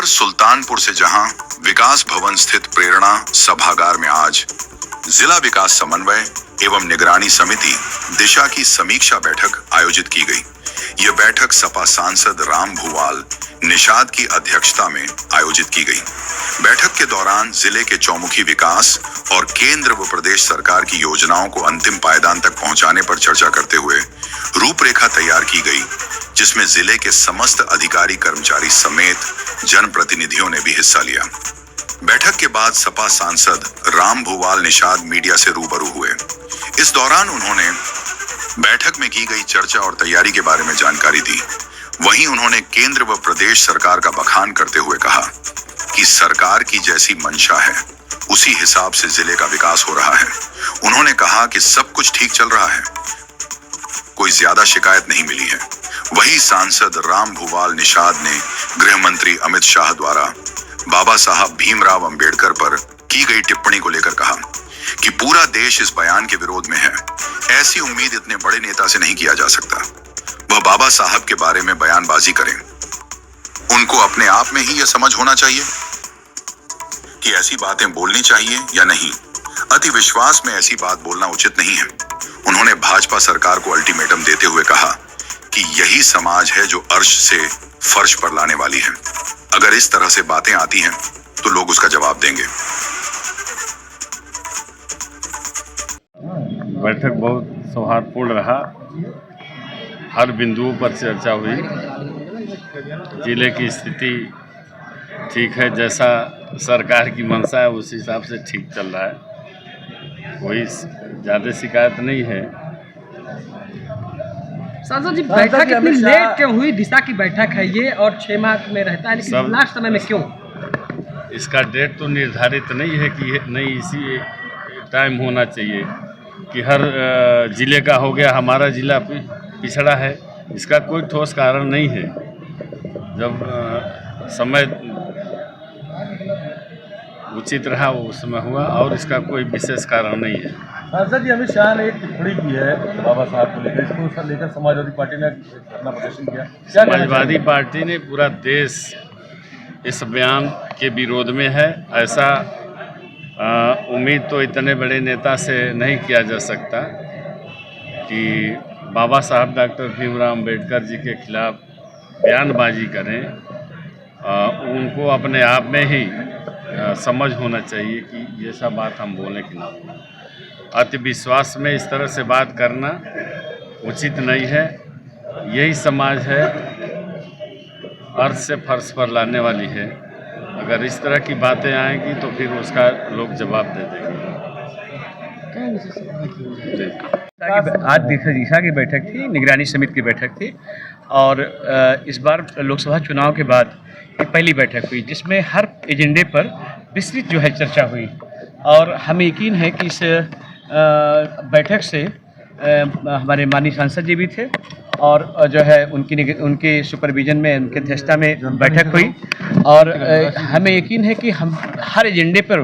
सुल्तानपुर से जहां विकास भवन स्थित प्रेरणा सभागार में आज जिला विकास समन्वय एवं निगरानी समिति दिशा की समीक्षा बैठक आयोजित की गई। यह बैठक सपा सांसद राम भूवाल निषाद की अध्यक्षता में आयोजित की गई। बैठक के दौरान जिले के चौमुखी विकास और केंद्र व प्रदेश सरकार की योजनाओं को अंतिम पायदान तक पहुंचाने पर चर्चा करते हुए रूपरेखा तैयार की गई, जिसमें जिले के समस्त अधिकारी कर्मचारी समेत जनप्रतिनिधियों ने भी हिस्सा लिया। बैठक के बाद सपा सांसद राम भूवाल निषाद मीडिया से रूबरू हुए। इस दौरान उन्होंने बैठक में की गई चर्चा और तैयारी के बारे में जानकारी दी। वहीं उन्होंने केंद्र व प्रदेश सरकार का बखान करते हुए कहा कि सरकार की जैसी मंशा है उसी हिसाब से जिले का विकास हो रहा है। उन्होंने कहा कि सब कुछ ठीक चल रहा है, कोई ज्यादा शिकायत नहीं मिली है। वही सांसद राम भूवाल निषाद ने गृह मंत्री अमित शाह द्वारा बाबा साहब भीमराव अंबेडकर पर की गई टिप्पणी को लेकर कहा कि पूरा देश इस बयान के विरोध में है। ऐसी उम्मीद इतने बड़े नेता से नहीं किया जा सकता। वह बाबा साहब के बारे में बयानबाजी करें, उनको अपने आप में ही यह समझ होना चाहिए कि ऐसी बातें बोलनी चाहिए या नहीं। अति विश्वास में ऐसी बात बोलना उचित नहीं है। उन्होंने भाजपा सरकार को अल्टीमेटम देते हुए कहा कि यही समाज है जो अर्श से फर्श पर लाने वाली है। अगर इस तरह से बातें आती हैं तो लोग उसका जवाब देंगे। बैठक बहुत सौहार्दपूर्ण रहा। हर बिंदुओं पर चर्चा हुई। जिले की स्थिति ठीक है, जैसा सरकार की मंशा है उस हिसाब से ठीक चल रहा है। कोई ज़्यादा शिकायत नहीं है। सांसद जी, बैठक इतनी लेट क्यों हुई? दिशा की बैठक है ये और 6 माह में रहता है, लेकिन लास्ट समय में क्यों? इसका डेट तो निर्धारित नहीं है कि नहीं इसी टाइम होना चाहिए कि हर जिले का हो गया, हमारा जिला पिछड़ा है। इसका कोई ठोस कारण नहीं है। जब समय उचित रहा वो उस समय हुआ और इसका कोई विशेष कारण नहीं है। सांसद जी, अमित शाह ने एक टिप्पणी की है बाबा साहब को लेकर, इसको लेकर समाजवादी पार्टी ने अपना प्रदर्शन किया। समाजवादी पार्टी ने पूरा देश इस बयान के विरोध में है। ऐसा उम्मीद तो इतने बड़े नेता से नहीं किया जा सकता कि बाबा साहब डॉक्टर भीमराव अंबेडकर जी के खिलाफ बयानबाजी करें। उनको अपने आप में ही समझ होना चाहिए कि ये सब बात हम बोलें कि ना बोलें। अति विश्वास में इस तरह से बात करना उचित नहीं है। यही समाज है अर्थ से फर्श पर लाने वाली है। अगर इस तरह की बातें आएंगी तो फिर उसका लोग जवाब दे देंगे। आज दिशा की बैठक थी, निगरानी समिति की बैठक थी और इस बार लोकसभा चुनाव के बाद ये पहली बैठक हुई जिसमें हर एजेंडे पर विस्तृत जो है चर्चा हुई। और हमें यकीन है कि इस बैठक से हमारे माननीय सांसद जी भी थे और जो है उनके सुपरविजन में, उनके अध्यक्षता में बैठक हुई और हमें यकीन है कि हम हर एजेंडे पर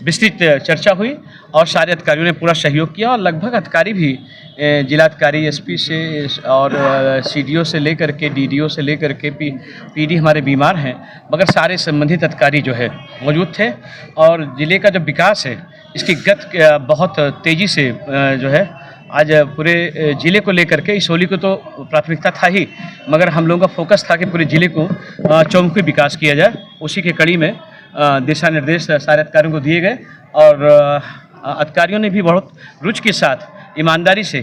विस्तृत चर्चा हुई और सारे अधिकारियों ने पूरा सहयोग किया और लगभग अधिकारी भी जिलाधिकारी, एसपी से और सीडीओ से लेकर के डीडीओ से लेकर के पीडी हमारे बीमार हैं, मगर सारे संबंधित अधिकारी जो है मौजूद थे। और ज़िले का जो विकास है इसकी गति बहुत तेज़ी से जो है आज पूरे ज़िले को लेकर के, इसोली को तो प्राथमिकता था ही, मगर हम लोगों का फोकस था कि पूरे ज़िले को चौमुखी विकास किया जाए। उसी के कड़ी में दिशा निर्देश सारे अधिकारियों को दिए गए और अधिकारियों ने भी बहुत रुचि के साथ, ईमानदारी से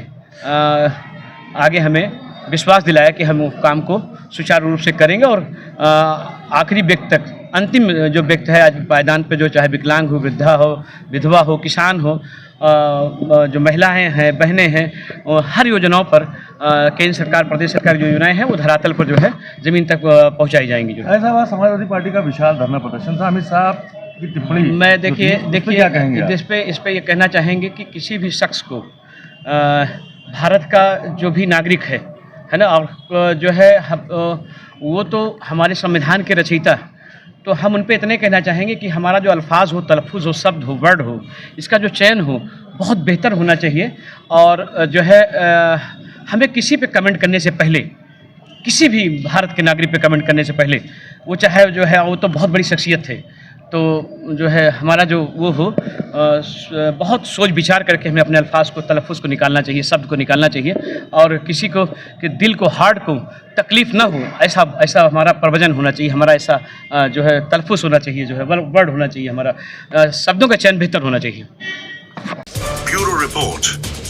आगे हमें विश्वास दिलाया कि हम काम को सुचारू रूप से करेंगे और आखिरी व्यक्ति तक, अंतिम जो व्यक्ति है आज पायदान पे, जो चाहे विकलांग हो, वृद्धा हो, विधवा हो, किसान हो, जो महिलाएं हैं, बहनें हैं, हर योजनाओं पर केंद्र सरकार, प्रदेश सरकार जो योजनाएं हैं वो धरातल पर जो है ज़मीन तक पहुंचाई जाएंगी। जो ऐसा हुआ समाजवादी पार्टी का विशाल धरना प्रदर्शन था। अमित शाह की टिप्पणी, मैं देखिए क्या कहेंगे इस पे ये कहना चाहेंगे कि किसी भी शख्स को भारत का जो भी नागरिक है ना, और जो है वो तो हमारे संविधान के रचयिता, तो हम उन पे इतने कहना चाहेंगे कि हमारा जो अल्फाज हो, तलफ़ुज़ हो, शब्द हो, वर्ड हो, इसका जो चयन हो बहुत बेहतर होना चाहिए। और जो है हमें किसी पे कमेंट करने से पहले किसी भी भारत के नागरिक पे कमेंट करने से पहले, वो चाहे जो है वो तो बहुत बड़ी शख्सियत थे, तो जो है हमारा जो वो हो बहुत सोच विचार करके हमें अपने अल्फाज को, तलफ़ुज़ को निकालना चाहिए, शब्द को निकालना चाहिए, और किसी को के दिल को, हार्ट को तकलीफ़ ना हो, ऐसा हमारा प्रवचन होना चाहिए, हमारा ऐसा जो है तलफ़ुज़ होना चाहिए, जो है वर्ड होना चाहिए, हमारा शब्दों का चयन बेहतर होना चाहिए। Bureau report.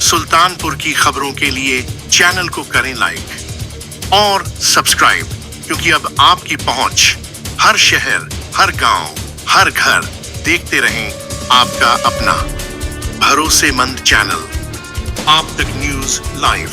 सुल्तानपुर की खबरों के लिए चैनल को करें लाइक और सब्सक्राइब, क्योंकि अब आपकी पहुंच हर शहर, हर गांव, हर घर। देखते रहें आपका अपना भरोसेमंद चैनल, आप तक न्यूज़ लाइव।